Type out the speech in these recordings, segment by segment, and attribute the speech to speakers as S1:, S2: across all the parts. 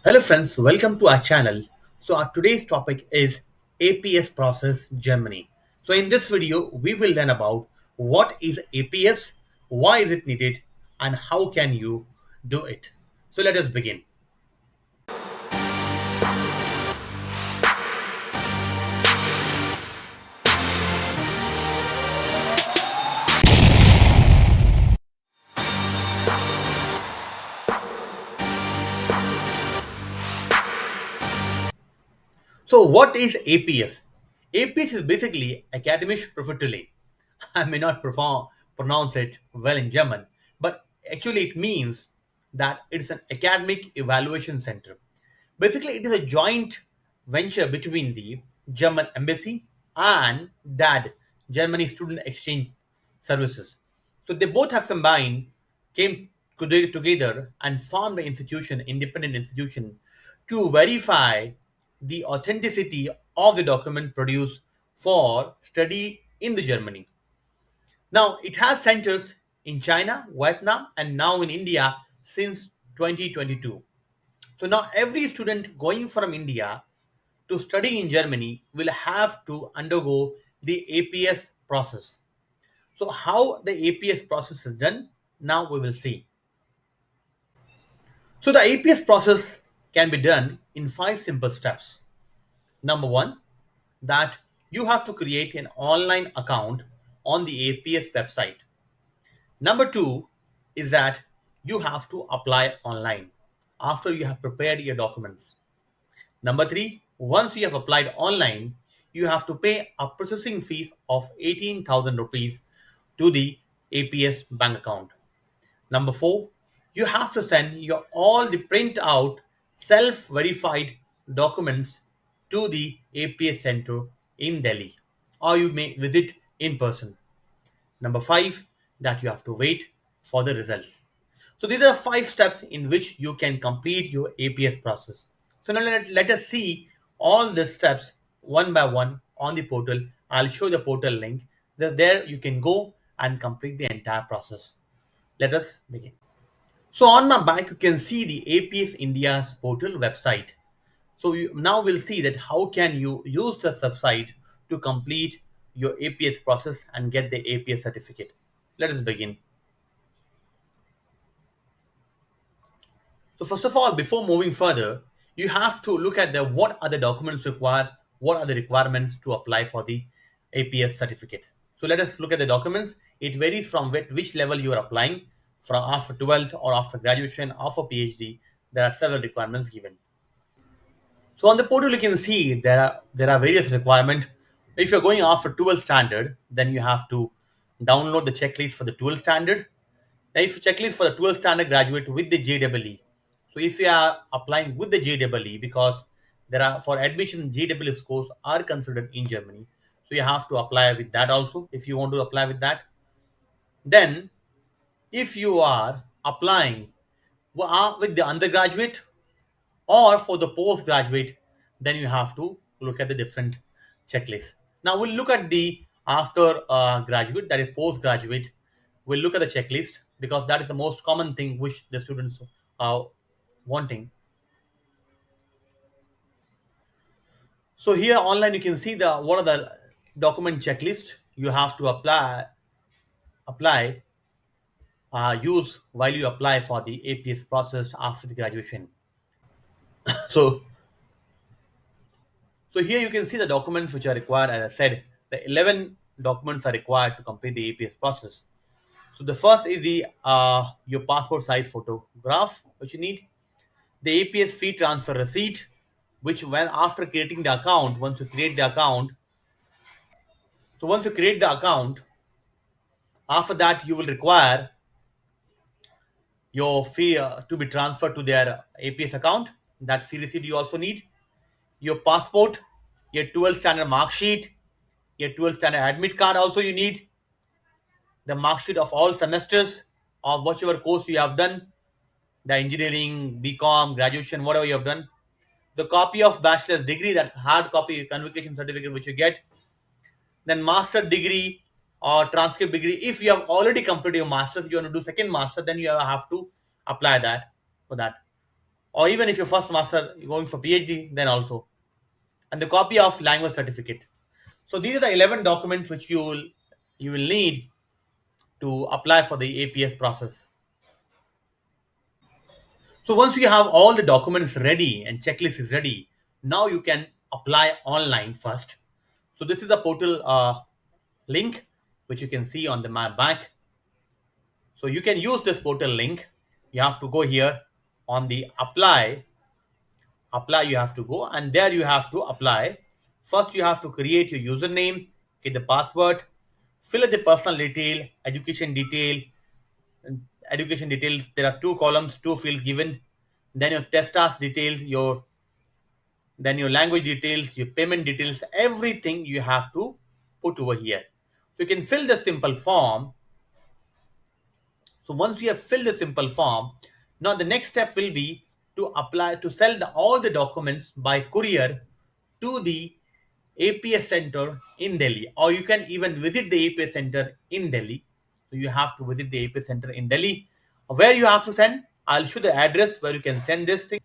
S1: Hello friends, welcome to our channel. So our today's topic is APS process Germany. So in this video, we will learn about what is APS, why is it needed, and how can you do it. So let us begin. So what is APS? APS is basically Academisch Profitable. I may not pronounce it well in German, but actually it means that it's an academic evaluation center. Basically, it is a joint venture between the German embassy and DAD, Germany Student Exchange Services. So they both have combined, came together and formed an institution, independent institution, to verify the authenticity of the document produced for study in the Germany. Now it has centers in China, Vietnam, and now in India since 2022. So now every student going from India to study in Germany will have to undergo the APS process. So how the APS process is done, now we will see. So the APS process can be done in five simple steps. Number one, that you have to create an online account on the APS website. Number two is that you have to apply online after you have prepared your documents. Number three, once you have applied online, you have to pay a processing fee of 18,000 rupees to the APS bank account. Number four, you have to send your all the print out self-verified documents to the APS center in Delhi, or you may visit in person. Number five, that you have to wait for the results. So these are five steps in which you can complete your APS process. So now let us see all the steps one by one on the portal. I'll show the portal link. There you can go and complete the entire process. Let us begin. So on my back, you can see the APS India's portal website. So now we'll see that how can you use the website to complete your APS process and get the APS certificate. Let us begin. So first of all, before moving further, you have to look at the what are the documents required, what are the requirements to apply for the APS certificate. So let us look at the documents. It varies from which level you are applying, from after 12th or after graduation or for PhD. There are several requirements given. So on the portal, you can see there are various requirements. If you're going after 12th standard, then you have to download the checklist for the 12th standard. Now, if checklist for the 12th standard graduate with the JEE. So if you are applying with the JEE, because there are for admission JEE scores are considered in Germany, so you have to apply with that also if you want to apply with that. Then, if you are applying with the undergraduate or for the postgraduate, then you have to look at the different checklist. Now we'll look at the after graduate, that is postgraduate. We'll look at the checklist because that is the most common thing which the students are wanting. So here online you can see the what are the document checklist you have to apply use while you apply for the APS process after the graduation. So So here you can see the documents which are required. As I said, the 11 documents are required to complete the APS process. So the first is the your passport size photograph, which you need. The APS fee transfer receipt, which when after creating the account, once you create the account, so once you create the account, after that you will require your fee to be transferred to their APS account. That fee receipt you also need. Your passport, your 12th standard mark sheet, your 12th standard admit card also you need, the mark sheet of all semesters of whichever course you have done, the engineering, BCom, graduation, whatever you have done, the copy of bachelor's degree, that's hard copy convocation certificate which you get, then master degree or transcript degree. If you have already completed your master's, you want to do second master, then you have to apply that for that. or even if you're first master, you're going for PhD, then also, and the copy of language certificate. So these are the 11 documents which you will need to apply for the APS process. So once you have all the documents ready and checklist is ready, now you can apply online first. So this is the portal link which you can see on the my back. So you can use this portal link. You have to go here on the apply you have to go, and there you have to apply. First you have to create your username, get the password, fill in the personal detail, education details. There are two columns, two fields given. Then your test task details, your language details, your payment details, everything you have to put over here. So you can fill the simple form. So once you have filled the simple form, now the next step will be to apply to sell all the documents by courier to the APS center in Delhi, or you can even visit the APS center in Delhi. So you have to visit the APS center in Delhi. Where you have to send, I'll show the address where you can send this thing.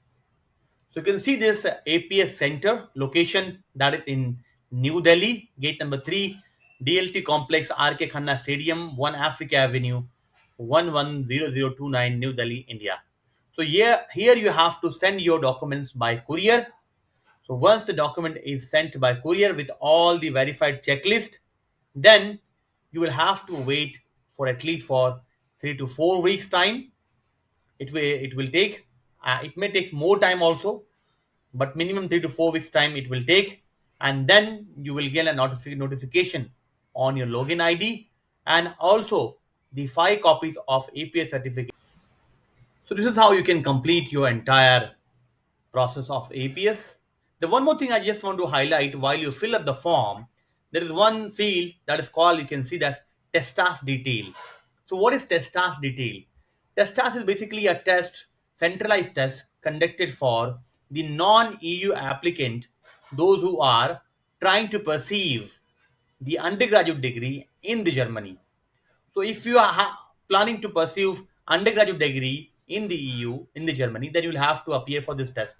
S1: So you can see this APS center location that is in New Delhi, gate number 3, DLT complex, RK Khanna Stadium, 1 Africa Avenue, 110029, New Delhi, India. So here you have to send your documents by courier. So once the document is sent by courier with all the verified checklist, then you will have to wait for at least for 3 to 4 weeks time. It will take. It may take more time also, but minimum 3 to 4 weeks time it will take, and then you will get a notification on your login ID, and also the 5 copies of APS certificate. So this is how you can complete your entire process of APS. The one more thing I just want to highlight, while you fill up the form, there is one field that is called, you can see that, test task detail. So what is test task detail? Test task is basically a centralized test conducted for the non-EU applicant, those who are trying to perceive the undergraduate degree in the Germany. So if you are planning to pursue undergraduate degree in the EU, in the Germany, then you will have to appear for this test.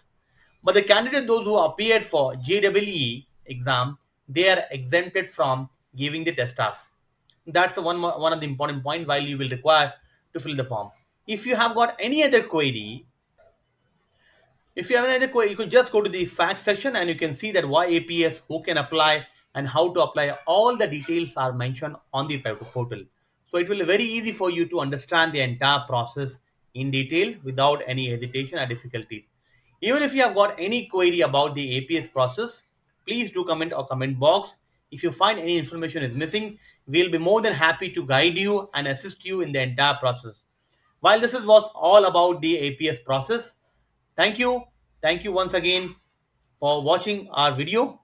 S1: But the candidate, those who appeared for JEE exam, they are exempted from giving the test task. That's the one of the important point while you will require to fill the form. If you have got any other query, if you have another query, you could just go to the facts section and you can see that why APS, who can apply, and how to apply. All the details are mentioned on the portal. So it will be very easy for you to understand the entire process in detail without any hesitation or difficulties. Even if you have got any query about the APS process, please do comment or comment box. If you find any information is missing, we'll be more than happy to guide you and assist you in the entire process. While was all about the APS process, thank you. Thank you once again for watching our video.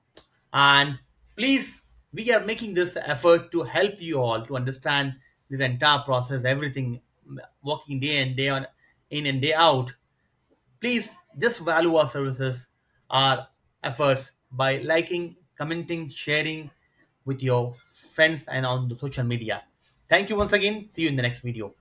S1: And please, we are making this effort to help you all to understand this entire process, everything, working day and day on, in and day out. Please just value our services, our efforts by liking, commenting, sharing with your friends and on the social media. Thank you once again. See you in the next video.